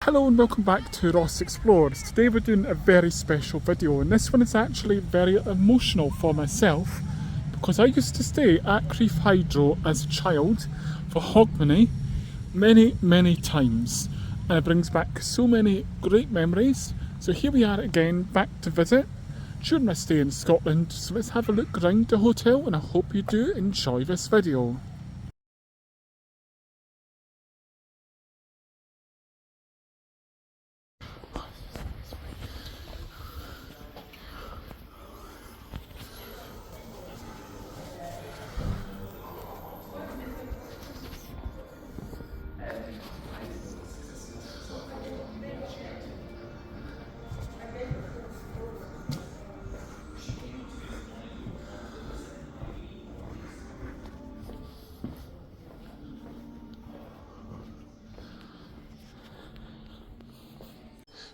Hello and welcome back to Ross Explores. Today we're doing a very special video, and this one is actually very emotional for myself because I used to stay at Crieff Hydro as a child for Hogmanay many times, and it brings back so many great memories. So here we are again, back to visit during my stay in Scotland. So let's have a look around the hotel, and I hope you do enjoy this video.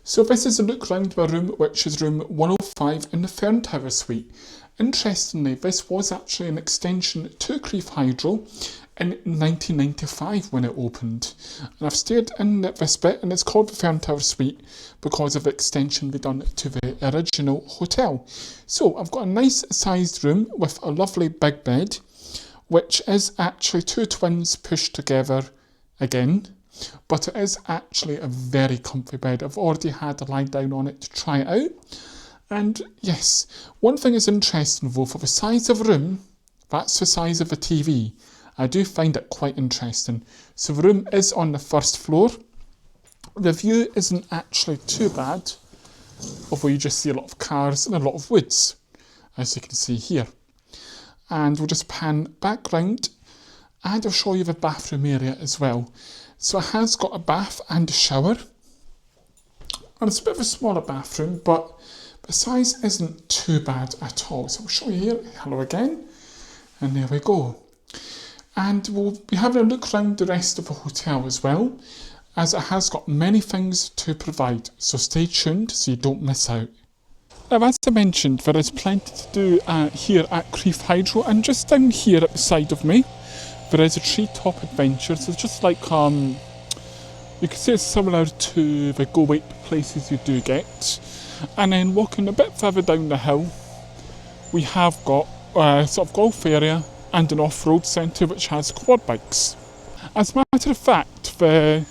So this is a look round my room, which is room 105 in the Fern Tower suite. Interestingly, this was actually an extension to Crieff Hydro in 1995 when it opened. And I've stayed in this bit, and it's called the Fern Tower suite because of the extension they done to the original hotel. So I've got a nice sized room with a lovely big bed, which is actually two twins pushed together again. But it is actually a very comfy bed. I've already had a lie down on it to try it out. And yes, one thing is interesting though, for the size of a room, that's the size of a TV. I do find it quite interesting. So the room is on the first floor. The view isn't actually too bad, although you just see a lot of cars and a lot of woods, as you can see here. And we'll just pan back round, and I'll show you the bathroom area as well. So it has got a bath and a shower, and it's a bit of a smaller bathroom, but the size isn't too bad at all. So I'll show you here. Hello again, and there we go. And we'll be having a look around the rest of the hotel as well, as it has got many things to provide. So stay tuned so you don't miss out. Now, as I mentioned, there is plenty to do here at Crieff Hydro, and just down here at the side of me, there is a treetop adventure. So it's just like, you could say it's similar to the getaway places you do get. And then walking a bit further down the hill, we have got a sort of golf area and an off-road centre which has quad bikes. As a matter of fact, the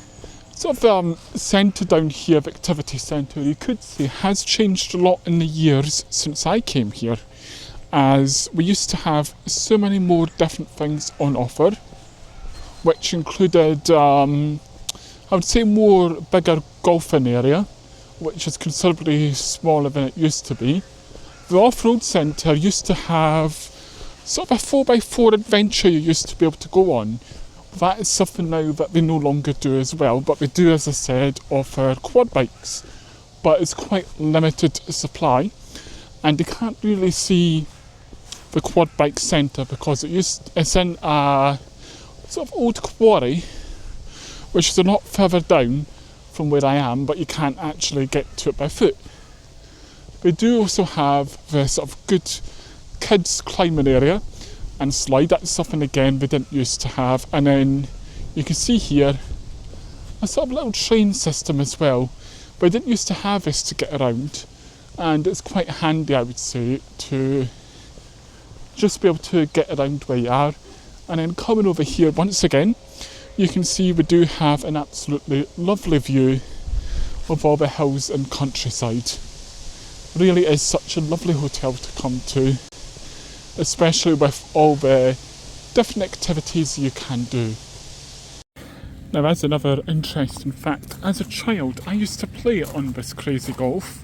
sort of centre down here, the activity centre, you could say has changed a lot in the years since I came here, as we used to have so many more different things on offer, which included, I would say, more bigger golfing area, which is considerably smaller than it used to be. The off-road centre used to have sort of a 4x4 adventure you used to be able to go on. That is something now that they no longer do as well, but they do, as I said, offer quad bikes, but it's quite limited supply, and you can't really see the quad bike centre because it's in a sort of old quarry, which is a lot further down from where I am, but you can't actually get to it by foot. They do also have the sort of good kids climbing area and slide. That's something again they didn't used to have. And then you can see here a sort of little train system as well, but they didn't used to have this to get around, and it's quite handy, I would say, to just be able to get around where you are. And then coming over here once again, you can see we do have an absolutely lovely view of all the hills and countryside. Really is such a lovely hotel to come to, especially with all the different activities you can do. Now, that's another interesting fact. As a child, I used to play on this crazy golf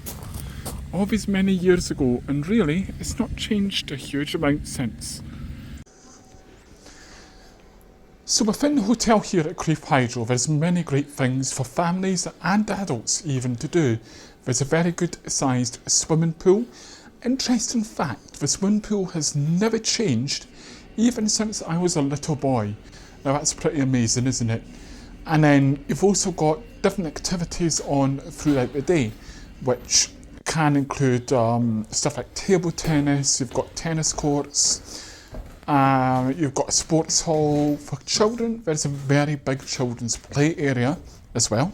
all these many years ago, and really it's not changed a huge amount since. So within the hotel here at Crieff Hydro, there's many great things for families and adults even to do. There's a very good sized swimming pool. Interesting fact, the swimming pool has never changed even since I was a little boy. Now that's pretty amazing, isn't it? And then you've also got different activities on throughout the day, which can include stuff like table tennis. You've got tennis courts, you've got a sports hall for children. There's a very big children's play area as well.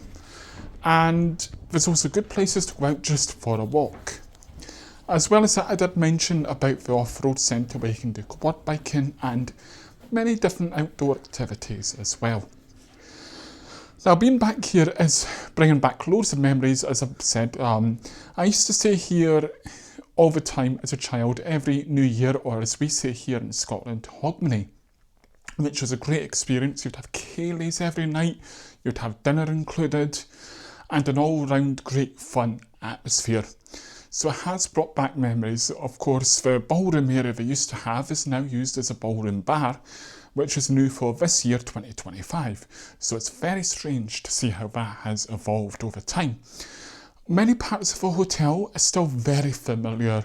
and there's also good places to go out just for a walk. As well as that, I did mention about the off-road centre where you can do quad biking and many different outdoor activities as well. Now, being back here is bringing back loads of memories. As I've said, I used to stay here all the time as a child, every New Year, or as we say here in Scotland, Hogmanay, which was a great experience. You'd have ceilidhs every night, you'd have dinner included, and an all-round great fun atmosphere. So it has brought back memories. Of course, the ballroom area they used to have is now used as a ballroom bar, which is new for this year, 2025. So it's very strange to see how that has evolved over time. Many parts of the hotel are still very familiar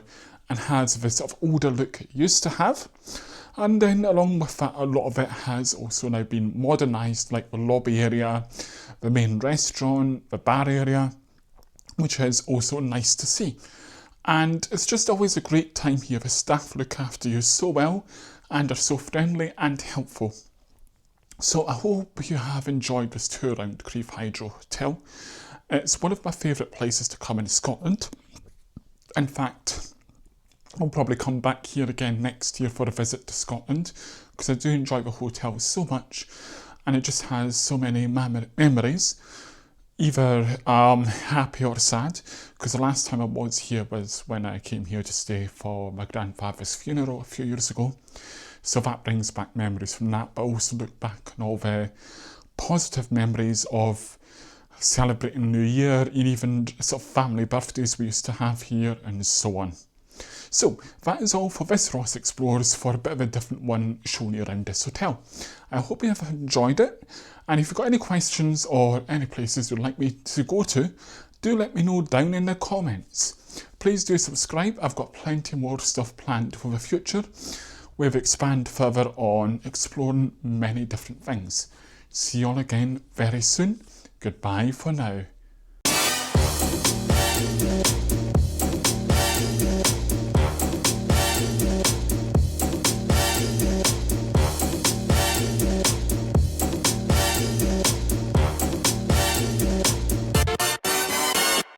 and has the sort of older look it used to have. And then along with that, a lot of it has also now been modernised, like the lobby area, the main restaurant, the bar area, which is also nice to see. And it's just always a great time here. The staff look after you so well and are so friendly and helpful. So I hope you have enjoyed this tour around Crieff Hydro Hotel. It's one of my favourite places to come in Scotland. In fact, I'll probably come back here again next year for a visit to Scotland because I do enjoy the hotel so much and it just has so many memories, either happy or sad, because the last time I was here was when I came here to stay for my grandfather's funeral a few years ago. So that brings back memories from that, but also look back on all the positive memories of celebrating New Year and even sort of family birthdays we used to have here and so on. So that is all for this Ross Explores, for a bit of a different one showing you around this hotel. I hope you have enjoyed it, and if you've got any questions or any places you'd like me to go to, do let me know down in the comments. Please do subscribe. I've got plenty more stuff planned for the future. We've expanded further on exploring many different things. See you all again very soon. Goodbye for now.